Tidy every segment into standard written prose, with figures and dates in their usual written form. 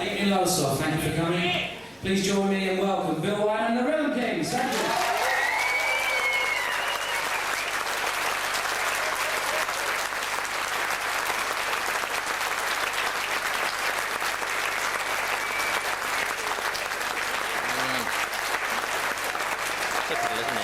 Evening Lowestoft, thank you for coming. Please join me in welcome Bill Wyman and the Rhythm Kings. Thank you. Typical, isn't it?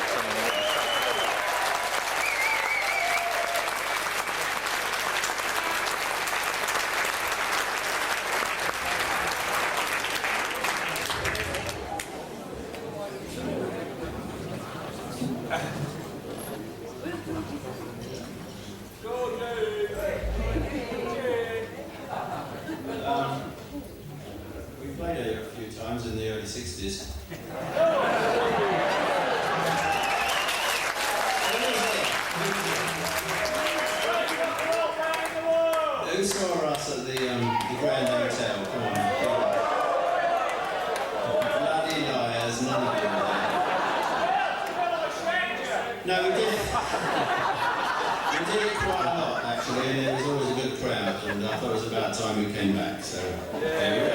We played here a few times in the early 60s. Who saw us at the Grand Hotel? Come on. Bloody liars, none of you were there. No, we did it. We did it quite a lot, actually, and it was always a good crowd, and I thought it was about time we came back, so there we go.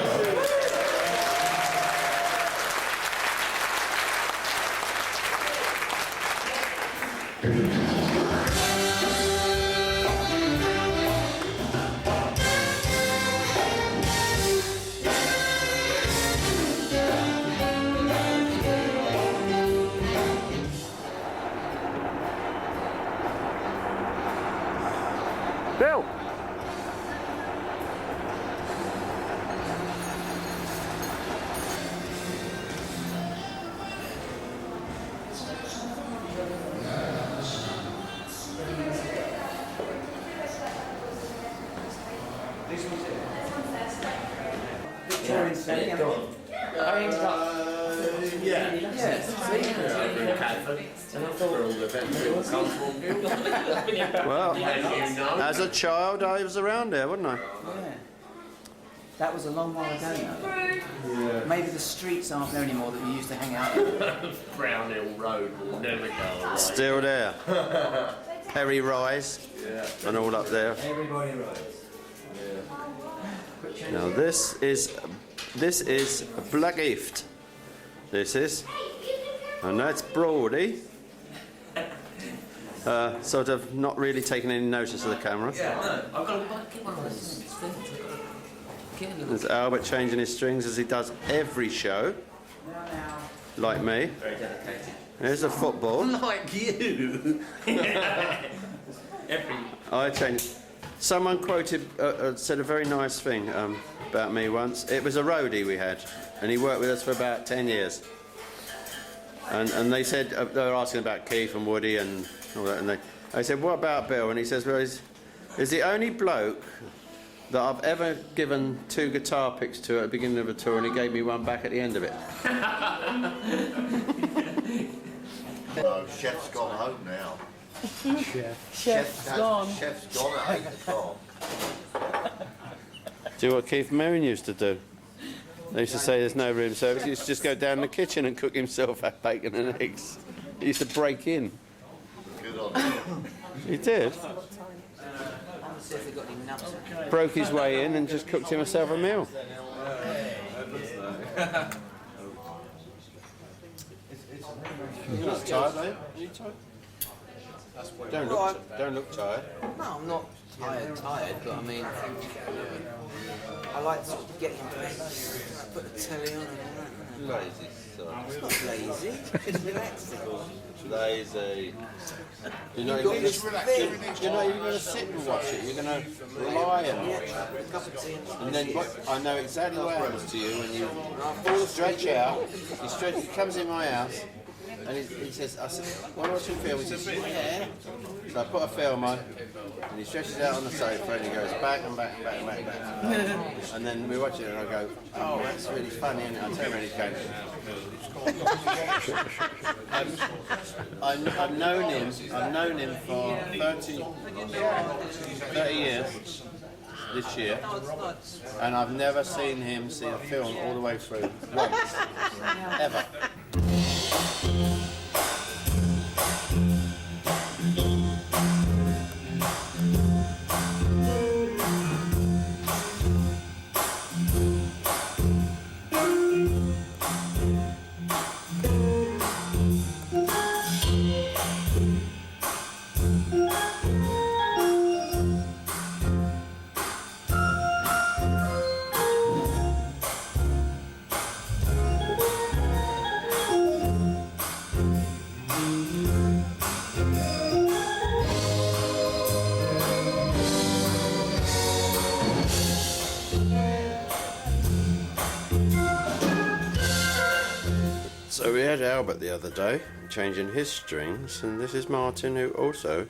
Bill! Well, as a child I was around there, wasn't I? Yeah. That was a long while ago now. Yeah. Maybe the streets aren't there anymore that we used to hang out in. Brown Hill Road will never go away. Still there. Perry Rise, and all up there. Everybody rides. Now this is Blackheath. This is, and that's Broady. Sort of not really taking any notice of the camera. Yeah, no, I've got to get one of those things. There's Albert changing his strings as he does every show, like me. Very dedicated. There's a football. Like you. I changed. Someone quoted, said a very nice thing about me once. It was a roadie we had, and he worked with us for about 10 years. And they said, they were asking about Keith and Woody and all that, and I said, what about Bill? And he says, well, he's the only bloke that I've ever given 2 guitar picks to at the beginning of a tour, and he gave me one back at the end of it. No, Chef's gone home now. Chef's gone. Chef's gone at 8 o'clock. Do what Keith Merrin used to do. They used to say there's no room service. He used to just go down the kitchen and cook himself bacon and eggs. He used to break in. Good on him. He did. See if they got any nuts. Broke his way in and just cooked himself a meal. You're not tired, are you tired? Don't look tired. No, I'm not tired, but I mean, I like to get in bed, put the telly on and all that. Lazy son. It's not lazy, it's relaxing. Lazy. You're not even going to sit and watch it. You're going to rely on it. And then I know exactly what happens to you when you stretch out. He comes in my house. And he says, I said, want to watch a film? He says, yeah. So I put a film on, and he stretches out on the sofa, and he goes back and back and back and back and back. And then we watch it, and I go, oh, that's really funny. And I turn around, he's going, I've known him for 30 years this year, and I've never seen him see a film all the way through once, ever. So we had Albert the other day changing his strings, and this is Martin, who also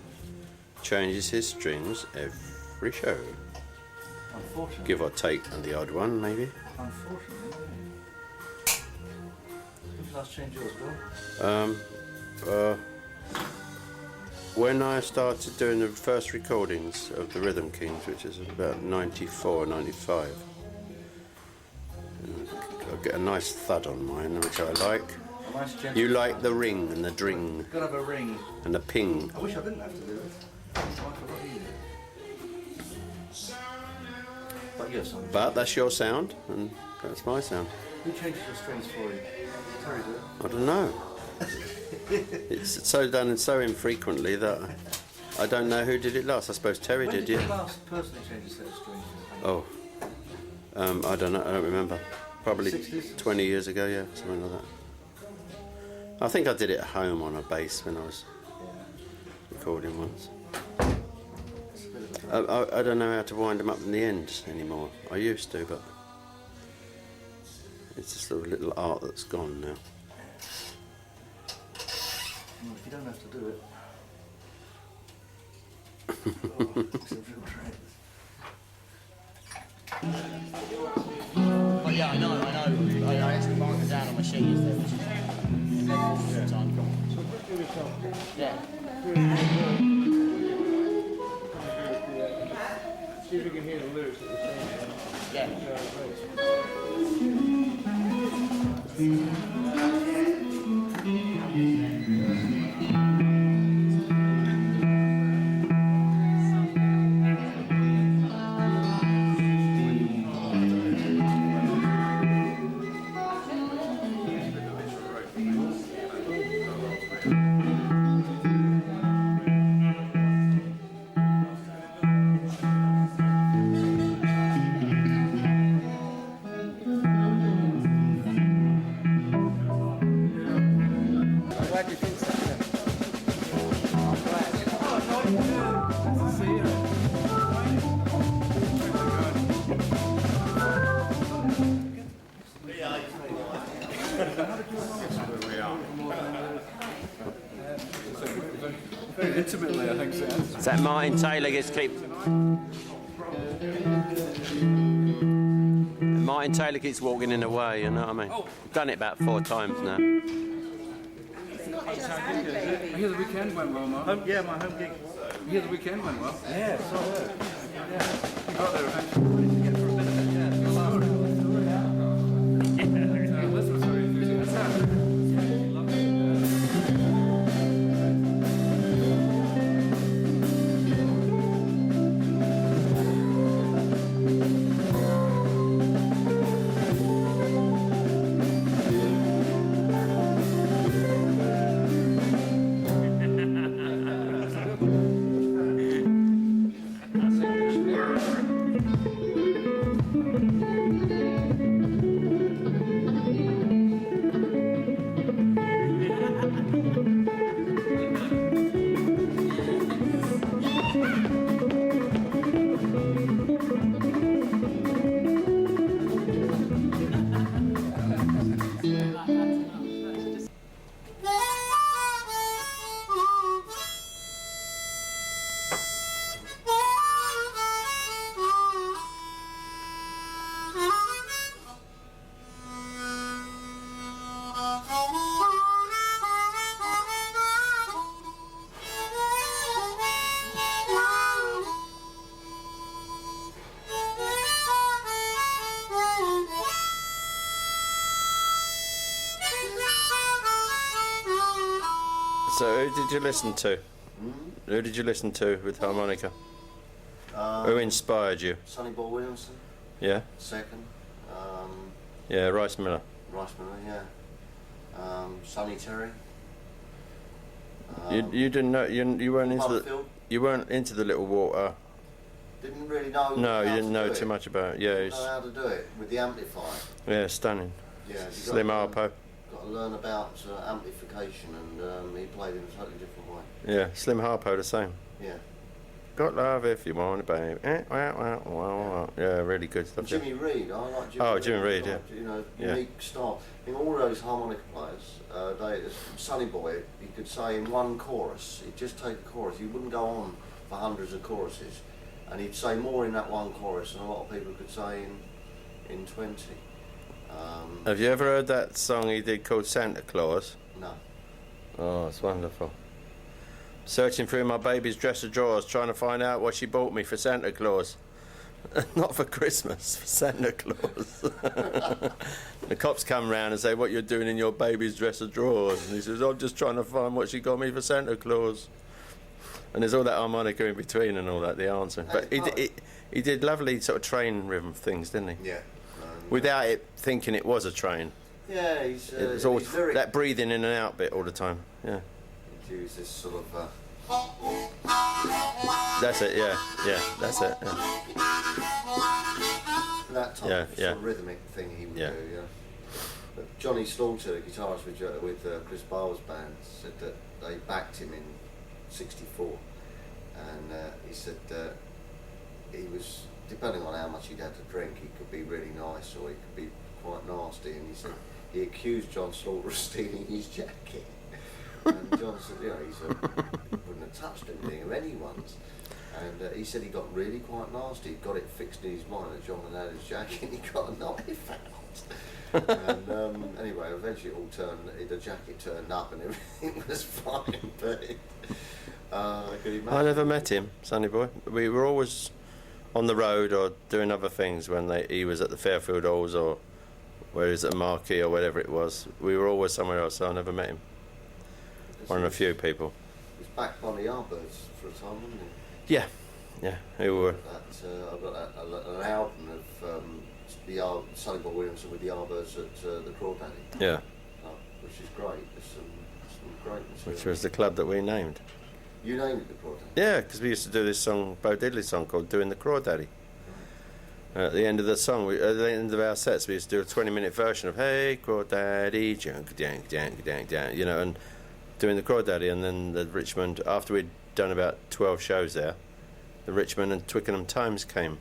changes his strings every show. Unfortunately. Give or take on the odd one, maybe. Unfortunately. Who's last changed yours, Bill? When I started doing the first recordings of the Rhythm Kings, which is about 94, 95, I get a nice thud on mine, which I like. A nice gentle You like the ring and the dring Gotta have a ring. and the ping. I wish I didn't have to do it. I forgot you. But yes, But that's your sound, and that's my sound. who changes your strings for you? Terry did. I don't know. It's so done so infrequently that I don't know who did it last. I suppose Terry When did, did you yeah. last personally change a set of strings? Oh, I don't know. I don't remember. Probably 60s? 20 years ago, yeah, something like that. I think I did it at home on a bass when I was recording once. I don't know how to wind them up in the end anymore. I used to, but it's just a little art that's gone now. Well, if you don't have to do it. Oh, it's a real treat. But yeah, I know. I actually marked it down on my sheet yesterday, which is all the time. Yeah. See if you can hear the lyrics at the same time. Yeah. Glad you think so. I'm Very intimately, I think so. Is that Martin Taylor gets keep? Martin Taylor keeps walking in the way, you know what I mean? I've done it about 4 times now. I hear the weekend went well, Mark. Yeah, my home gig. I hear the weekend went well. Yeah, so good. You got there eventually. Liz was very enthusiastic. So who did you listen to? Who did you listen to with harmonica? Who inspired you? Sonny Boy Williamson, Yeah? second. Yeah, Rice Miller. Rice Miller, yeah. Sonny Terry. You didn't know, you weren't into the, Butterfield. you weren't into the little water. Didn't really know. No, you how didn't to know do too it. much about it. Yeah, Didn't it's, know how to do it with the amplifier. yeah, stunning. Yeah, you Slim got Harpo. Got to learn about amplification, and he played in a totally different way. Yeah, Slim Harpo the same. Yeah. Got love if you want it, babe. Yeah, really good stuff. Jimmy Reed, I like Jimmy Oh, Reed. Jimmy Reed, yeah. You know, Yeah. unique style. I mean, all those harmonica players, Sonny Boy, you could say in one chorus, he'd just take a chorus, he wouldn't go on for hundreds of choruses, and he'd say more in that one chorus than a lot of people could say in 20. Have you ever heard that song he did called Santa Claus? No. Oh, it's wonderful. Searching through my baby's dresser drawers, trying to find out what she bought me for Santa Claus. Not for Christmas, for Santa Claus. The cops come round and say, what you're doing in your baby's dresser drawers? And he says, I'm just trying to find what she got me for Santa Claus. And there's all that harmonica in between and all that, the answer. But he did lovely sort of train rhythm things, didn't he? Yeah. Without it thinking it was a train. Yeah, he's always very... that breathing in and out bit all the time. Yeah. He uses this sort of... That's it, yeah, that's it. Yeah. That type of, sort of rhythmic thing he would do, yeah. But Johnny Slaughter, the guitarist with Chris Barr's band, said that they backed him in '64, and he said he was, depending on how much he'd had to drink, he could be really nice or he could be quite nasty, and he said he accused John Slaughter of stealing his jacket. And John said, you know, he wouldn't have touched anything of anyone's. And he said he got really quite nasty. He got it fixed in his mind that John had his jacket and he got a knife out. And anyway, eventually it all turned, the jacket turned up and everything was fine. But I never met him, Sonny Boy. We were always on the road or doing other things when he was at the Fairfield Halls or where he was at Marquee or whatever it was. We were always somewhere else, so I never met him. One of a few people. He was backed by the Yardbirds for a time, wasn't he? Yeah, who were. I've got an album of Sonny Boy Williamson with the Yardbirds at the Crawdaddy. Yeah. Which is great. There's some great material. Which was the club that we named. You named it the Crawdaddy? Yeah, because we used to do this song, Bo Diddley song called Doing the Crawdaddy. At the end of the song, at the end of our sets, we used to do a 20-minute version of Hey Crawdaddy, junk, jank, jank, jank, jank, you know, and doing the Crawdaddy, and then the Richmond, after we'd done about 12 shows there, the Richmond and Twickenham Times came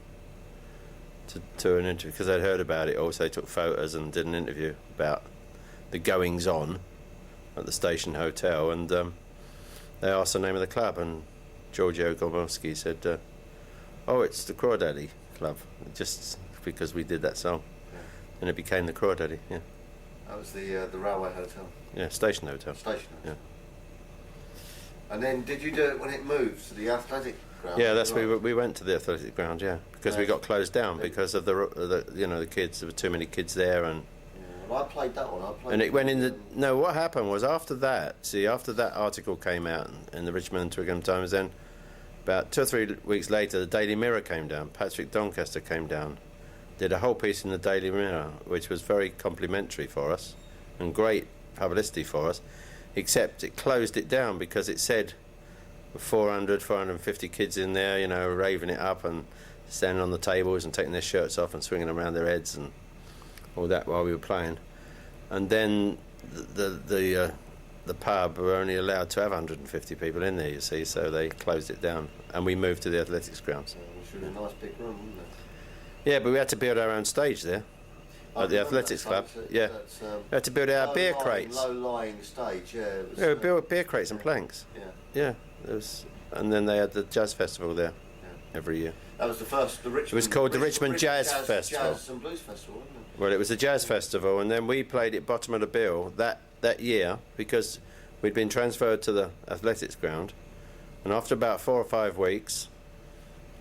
to an interview, because they'd heard about it. Also, they took photos and did an interview about the goings-on at the Station Hotel, and they asked the name of the club, and Giorgio Gormowski said, oh, it's the Crawdaddy Club, just because we did that song. Yeah. And it became the Crawdaddy, yeah. That was the Railway Hotel? Yeah, Station Hotel. Station Hotel. Yeah. And then did you do it when it moved to the athletic ground? Yeah, that's we went to the athletic ground, yeah, because we got closed down because of the kids. There were too many kids there, and well, I played that one. And it went in the no. What happened was after that article came out in the Richmond and Twickenham Times, then about 2 or 3 weeks later, the Daily Mirror came down. Patrick Doncaster came down, did a whole piece in the Daily Mirror, which was very complimentary for us and great publicity for us, except it closed it down because it said 450 kids in there, you know, raving it up and standing on the tables and taking their shirts off and swinging around their heads and all that while we were playing. And then the pub were only allowed to have 150 people in there, you see, so they closed it down and we moved to the athletics grounds. Which was a nice big room, wasn't it? Yeah, but we had to build our own stage there at the athletics club. Yeah, we had to build our beer crates. Low-lying stage, yeah. We built beer crates and planks. Yeah. There was, and then they had the jazz festival there every year. That was the first. It was called the Richmond Jazz Festival. Jazz and Blues Festival, wasn't it? Well, it was a jazz festival, and then we played it bottom of the bill that year because we'd been transferred to the athletics ground, and after about 4 or 5 weeks,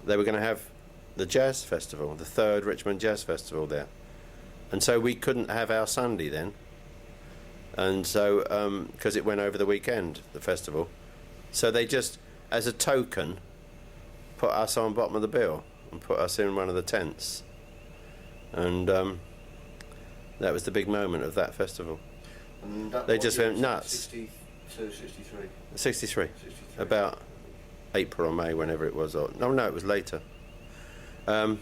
they were going to have the jazz festival, the 3rd Richmond Jazz Festival there, and so we couldn't have our Sunday then, and so because it went over the weekend, the festival, so they just, as a token, put us on bottom of the bill and put us in one of the tents, and that was the big moment of that festival. And that they just went nuts. 62, 63. 63. About April or May, whenever it was. Or no, it was later. And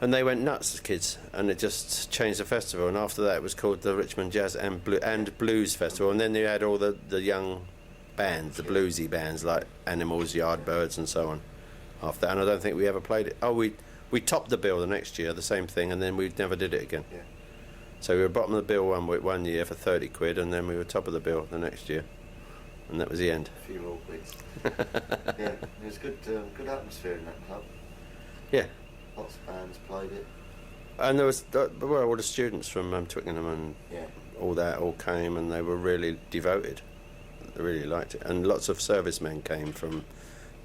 they went nuts, the kids, and it just changed the festival. And after that, it was called the Richmond Jazz and Blues Festival. And then you had all the young bands, the bluesy bands like Animals, Yardbirds, and so on. After that, and I don't think we ever played it. Oh, we topped the bill the next year, the same thing, and then we never did it again. Yeah. So we were bottom of the bill one year for 30 quid, and then we were top of the bill the next year, and that was the end. A few more quids. Yeah, it was good atmosphere in that club. Yeah. Lots of bands played it. And there was all the students from Twickenham and Yeah. all that all came, and they were really devoted. They really liked it, and lots of servicemen came from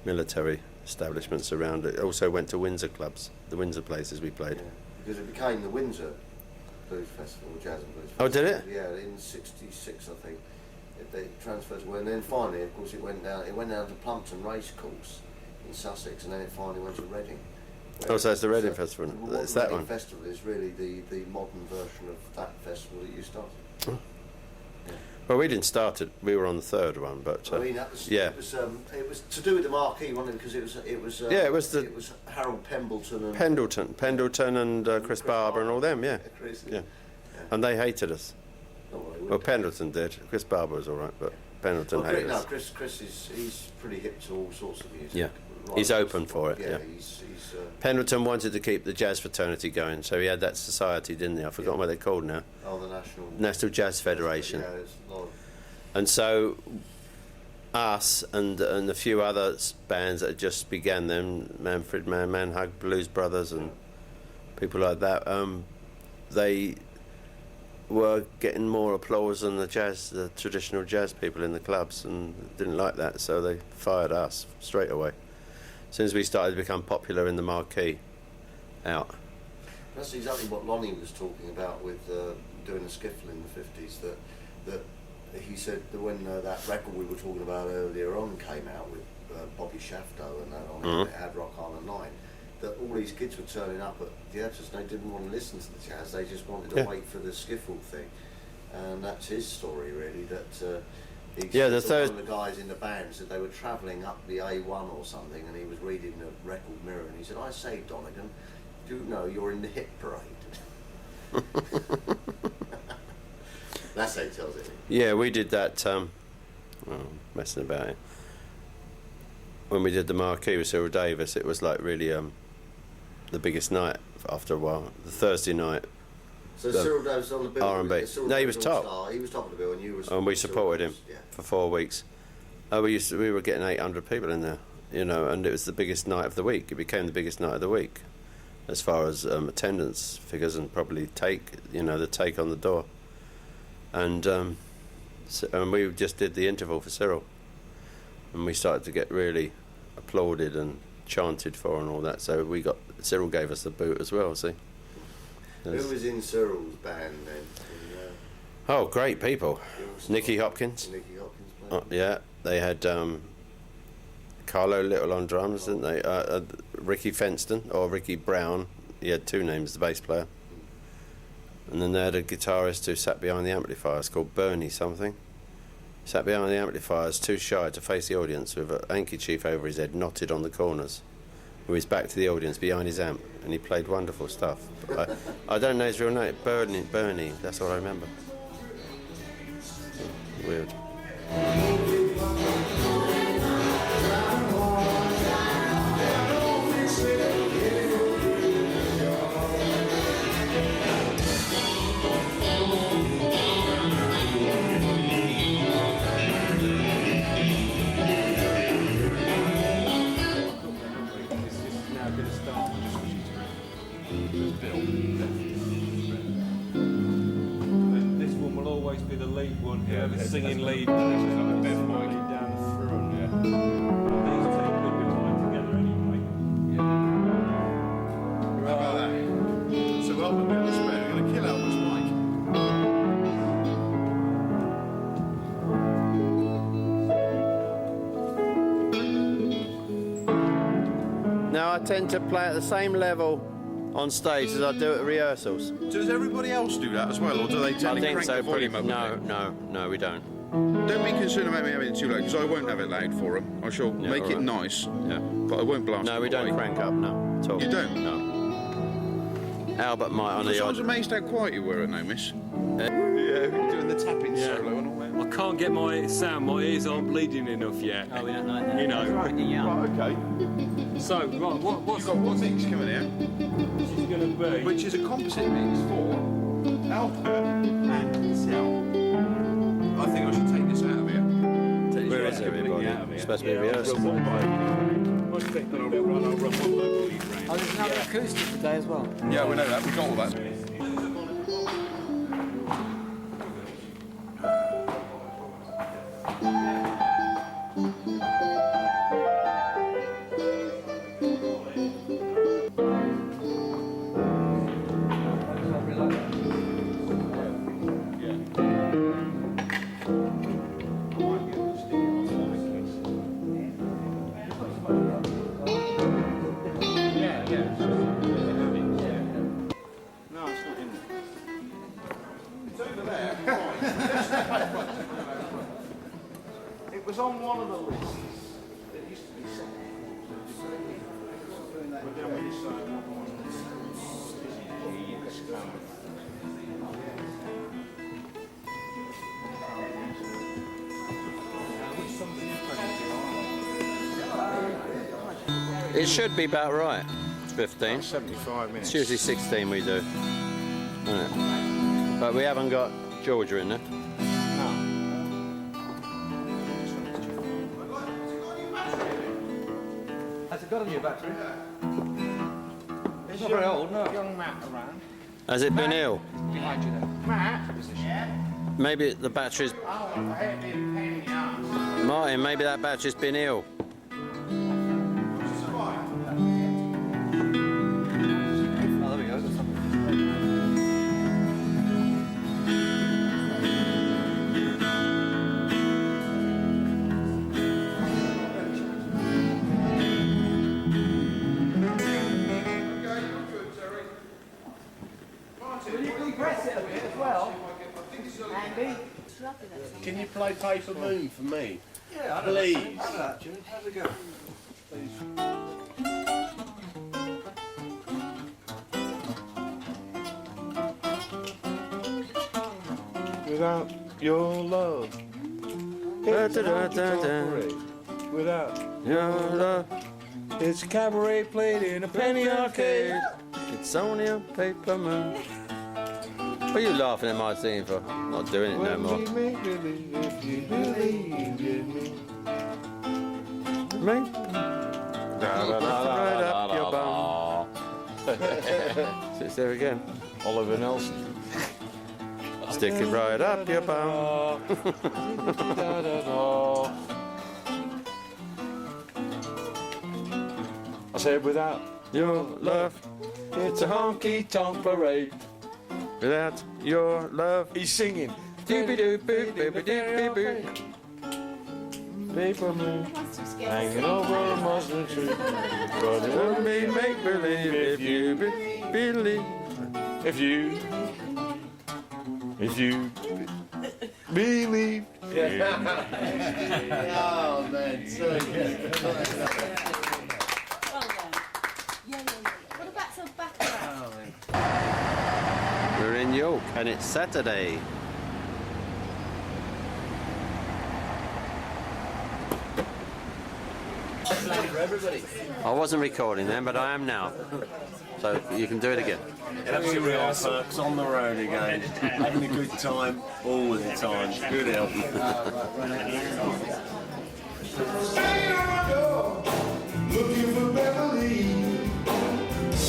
military establishments around it. Also went to Windsor clubs, the Windsor places we played. Yeah. Because it became the Windsor Blues Festival, Jazz and Blues Oh, Festival. did it? Yeah, in '66, I think. They transferred to, and then finally, of course, it went down to Plumpton Racecourse in Sussex, and then it finally went to Reading. Oh, so it's the Reading Festival. It's that Reading one. Festival is really the modern version of that festival that you started. Oh. Yeah. Well, we didn't start it. We were on the third one, but I mean, that was, yeah. it was to do with the marquee, wasn't it? Because it was Harold Pendleton and Chris Barber and all them, yeah. Chris, Yeah. And they hated us. Oh, Well, Pendleton did. Chris Barber was all right, but Pendleton hated us. Chris is pretty hip to all sorts of music. Yeah. Right. He's open for it, yeah. He's Pendleton wanted to keep the jazz fraternity going, so he had that society, didn't he? I've forgotten what they're called now. the National Jazz Federation. Yeah, there's a lot of, And so us and a few other bands that just began them, Manfred Mann, Manhug, Blues Brothers and people like that, they were getting more applause than the traditional jazz people in the clubs, and didn't like that, so they fired us straight away. As soon as we started to become popular in the marquee, out. that's exactly what Lonnie was talking about with doing a skiffle in the 50s, that he said that when that record we were talking about earlier on came out with Bobby Shafto and that on it, it had Rock Island 9, that all these kids were turning up at theatres and they didn't want to listen to the jazz, they just wanted to wait for the skiffle thing. And that's his story really, that one of the guys in the band said they were travelling up the A1 or something, and he was reading the record mirror and he said, "I say, Donegan, do you know you're in the hit parade?" That's how he tells it. Yeah, we did that, messing about it. When we did the marquee with Cyril Davis, it was like really the biggest night after a while. The Thursday night. So Cyril Davis was on the bill. R&B. No, he was top. He was top of the bill, and you were. And we supported him for 4 weeks. We were getting 800 people in there, and it was the biggest night of the week. It became the biggest night of the week, as far as attendance figures and probably the take on the door. And we just did the interval for Cyril, and we started to get really applauded and chanted for and all that. So Cyril gave us the boot as well. See. Who was in Cyril's band then? Oh, great people. Nicky Hopkins. Nicky Hopkins. Yeah, they had Carlo Little on drums, didn't they? Ricky Fenston, or Ricky Brown. He had two names, the bass player. And then they had a guitarist who sat behind the amplifiers called Bernie something. Sat behind the amplifiers, too shy to face the audience, with a handkerchief over his head, knotted on the corners, with his back to the audience behind his amp, and he played wonderful stuff. I don't know his real name. Bernie, that's what I remember. Weird. This one will always be the lead one. Whoever's singing lead down the front. These two could be playing together anyway. How about that? So Elvis and this man are going to kill Elvis Mike. Now I tend to play at the same level on stage as I do at rehearsals. Does everybody else do that as well, or do they tend to crank the volume up? No, we don't. Don't be concerned about me having it too loud, because I won't have it loud for them. I shall make it nice, but I won't blast it. No, we don't crank up, no, at all. You don't? No. Albert might on the I odd. was amazed how quiet you were at No Miss. Yeah, doing the tapping solo and all that. I can't get my sound. My ears aren't bleeding enough yet. Oh, we don't like that. You know. Right, yeah. Okay. So, right, what's You've got one mix coming out, this is going to be? which is a composite mix for Alpert and Cell. I think I should take this out of here. Take this Where right is completely everybody? out of here. Supposed to be rehearsed. Then I'll run one locally round. Oh, there's another acoustic today as well. Yeah, we know that. We've got all that. It was on one of the lists. It used to be second. But then we decided what one was. It should be about right. It's 15. 75 minutes. It's usually 16 we do. Isn't it? But we haven't got Georgia in there. Has it got a new battery? It's not very old, no. Young Matt around. Has it been ill? Behind you there. Matt? Maybe the battery's... Martin, maybe that battery's been ill. Oh, there we go. There's something. Can you play Paper Moon for me? Yeah, I Please. Have that, Jimmy. Have a go. Without your love. It's a cabaret. Without Your love, it's a cabaret played in a penny arcade. it's only a paper moon. What are you laughing at my singing for? I'm not doing it no more. When we make believe, if you believe in me. Me? Right up your bum. Sits there again. Oliver Nelson. Stick it right up your bum. I said without Your love, it's a honky tonk parade. without your love. He's singing. Doobie-doo-boo-boo-boo-boo-boo. Paper moon hanging over a muslin tree. But it Won't won't be make believe if you believe. if you believe. Oh man, so good. Well done. Yeah. What about some background? We're in York and it's Saturday. I wasn't recording then, but I am now. So you can do it again. Here we are, folks, on the road again. Having a good time all the time. Good help. Banging on my door, looking for Beverly.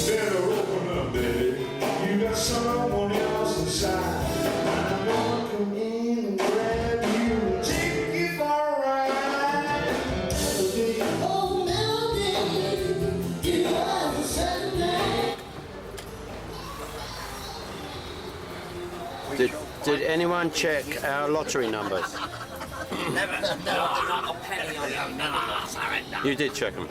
Better open up, baby. You got someone else inside. I'm gonna come in and grab you and take you for a ride. Oh, Melody, you are the Sunday. Did anyone check our lottery numbers? Never. Not a penny on it. None of us. You did check them.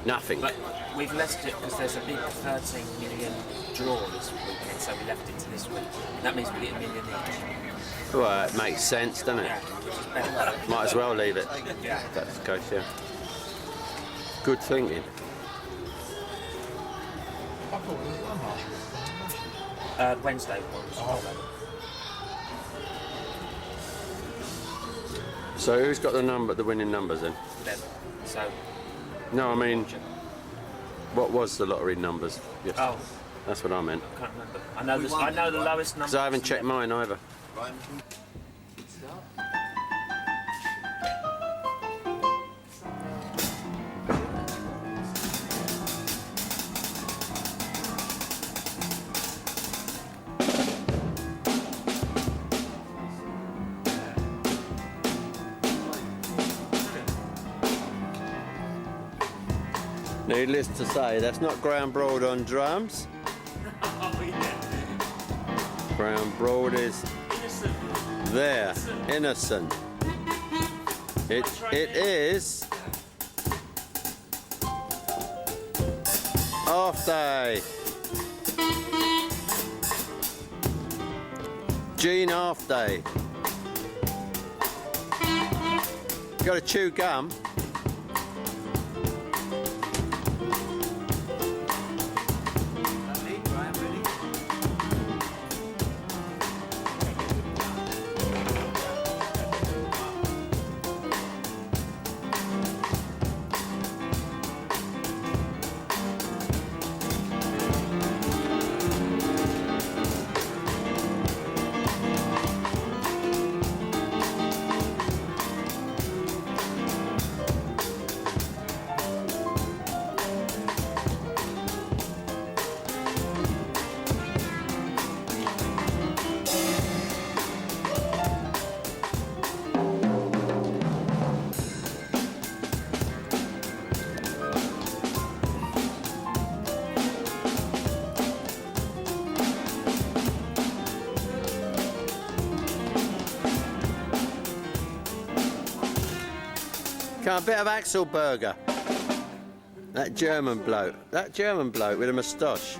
Nothing. But we've left it because there's a big 13 million draw this weekend, so we left it to this week. That means we get $1 million each. Well, it makes sense, doesn't it? Yeah, which is better. Might as well leave it. Yeah. That's the case, yeah. Good thinking. Wednesday was. So who's got the winning numbers then? Them. So. No, I mean, what was the lottery numbers? Yes. Oh. That's what I meant. I can't remember. I know the lowest number. Because I haven't checked mine either. Needless to say, that's not Graham Broad on drums. Graham Broad is there, innocent. It is Off Day. Gene Off Day. Got to chew gum. A bit of Axel Burger. That German bloke. That German bloke with a moustache.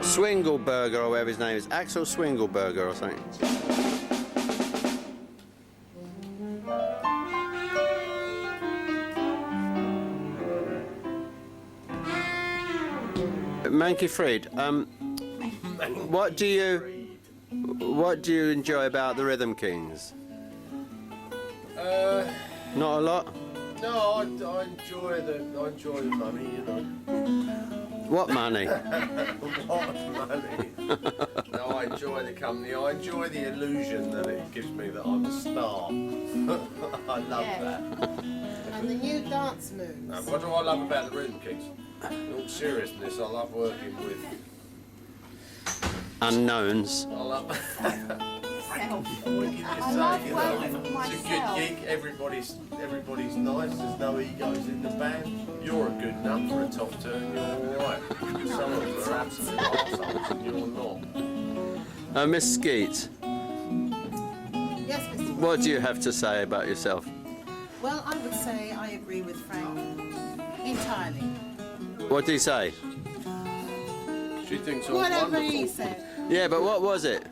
Swingleberger or whatever his name is. Axel Swingleberger or something. Manky Fried, what do you enjoy about the Rhythm Kings? Not a lot? No, I enjoy the money, you know. What money? What money? No, I enjoy the company. I enjoy the illusion that it gives me that I'm a star. I love that. And the new dance moves. What do I love about the Rhythm Kings? In all seriousness, I love working with unknowns. I love. It's a good gig. Everybody's nice. There's no egos in the band. You're a good nut for a top turn. You're all right. Some of them are absolute arseholes, and you're not. Miss Skeet. Yes, Mr. What do you have to say about yourself? Well, I would say I agree with Frank entirely. What did he say? She thinks I'm Whatever wonderful. he said. Yeah, but what was it?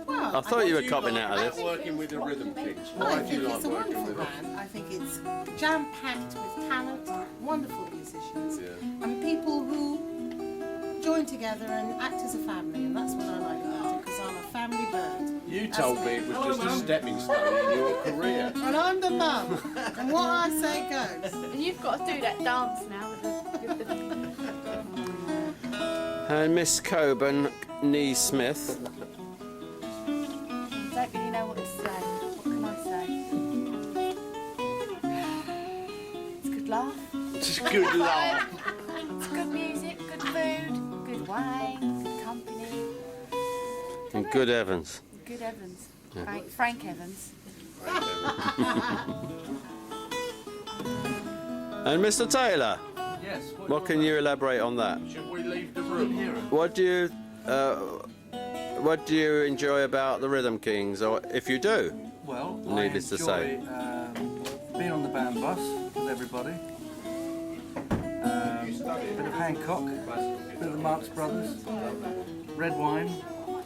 Well, I thought you were copying out of this. Working with the Rhythm Kings. Well, I Why do think you like it's a working wonderful with them? band. I think it's jam-packed with talent, wonderful musicians, Yeah. and people who join together and act as a family, and that's what I like about it, because I'm a family bird. You told me it was just a stepping stone in your career. And I'm the mum, and what I say goes. And you've got to do that dance now with And Miss Coburn Neesmith. I don't really know what to say. What can I say? It's a good laugh. It's a good laugh. It's good music, good food, good wine, good company. And good Evans. Good Evans. Yeah. Frank Evans. And Mr. Taylor. Yes. What can you elaborate on that? Should we leave the room? What do you enjoy about the Rhythm Kings, or if you do? Well, needless to say, being on the band bus with everybody. A bit of Hancock, a bit of the Marx Brothers, red wine,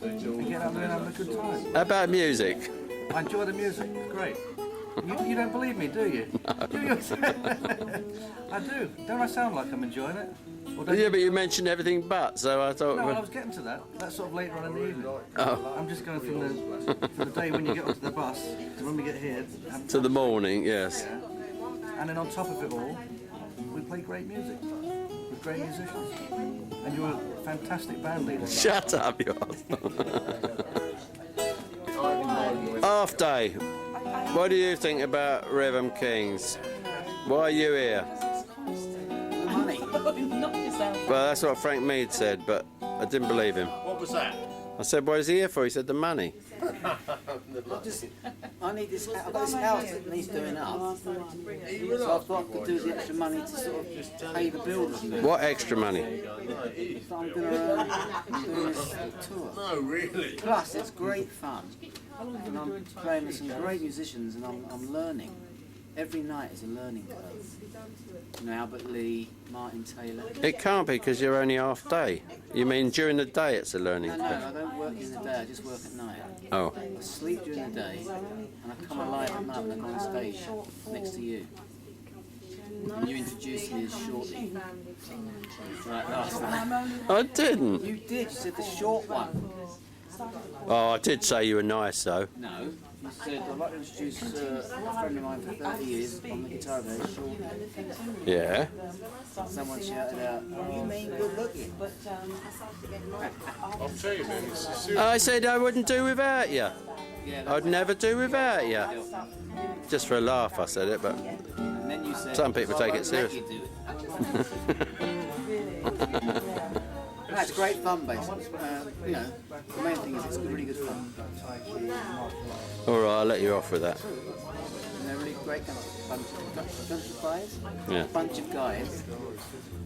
and getting up there and having a good time. About music. I enjoy the music. It's great. You don't believe me, do you? Do you? I do. Don't I sound like I'm enjoying it? Or don't Yeah, but you mentioned everything but, so I thought. No, well, I was getting to that. That's sort of later on in the evening. Oh. I'm just going from the day when you get onto the bus to when we get here. To the morning, yes. Yeah. And then on top of it all, we play great music with great musicians. And you're a fantastic band leader. Shut up, you Half day. What do you think about Rhythm Kings? Why are you here? Money. Well, that's what Frank Mead said, but I didn't believe him. What was that? I said, what is he here for? He said, the money. I need this. I've got this house that needs doing up. So I thought I could do the extra money to sort of pay the bills. What extra money? So I'm going to do this tour. No, really. Plus, it's great fun. And I'm playing with some great musicians, and I'm learning. Every night is a learning curve. You know, Albert Lee, Martin Taylor. It can't be because you're only half day. You mean during the day it's a learning No, curve? I don't work during the day, I just work at night. Oh. I sleep during the day, and I come alive at night when I go on stage next to you. And you introduced me as Shorty. Right, last night. I didn't. You did, you said the short one. Oh, I did say you were nice, though. No, you said I'd like to introduce a friend of mine for 30 years on the guitar player, Shorty. Yeah. Someone shouted out, "Oh, you mean good looking?" I'll tell you, man. It's serious. I said I wouldn't do without you. Yeah, I'd never do without you. Just for a laugh, I said it, but and then you said, some people "So I take it won't let seriously. you do it." That's great fun, basically. You know, the main thing is it's really good fun. All right, I'll let you off with that. And they're really great bunch of guys. Yeah. Bunch of guys.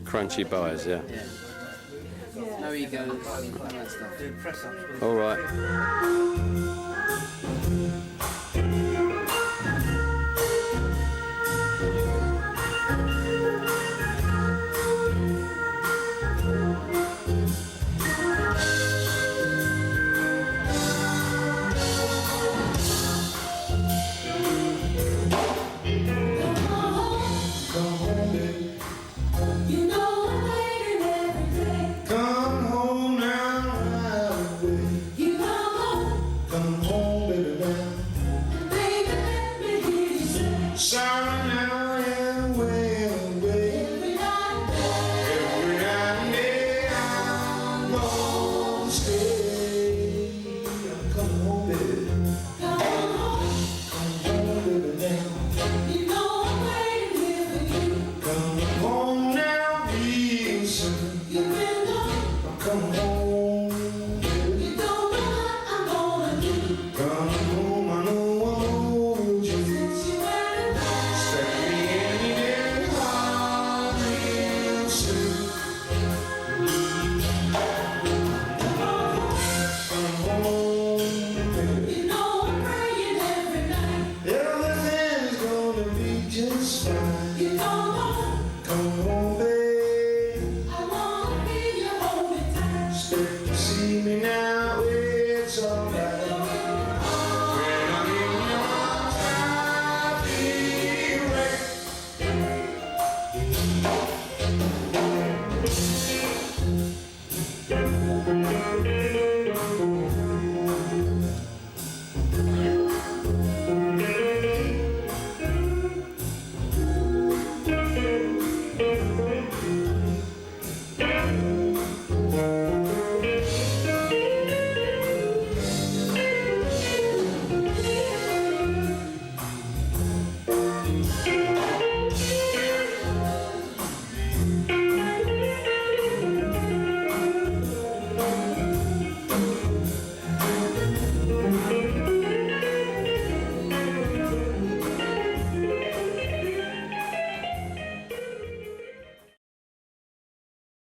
Crunchy buys, yeah. Yeah. No egos, none of that stuff. All right. Come home.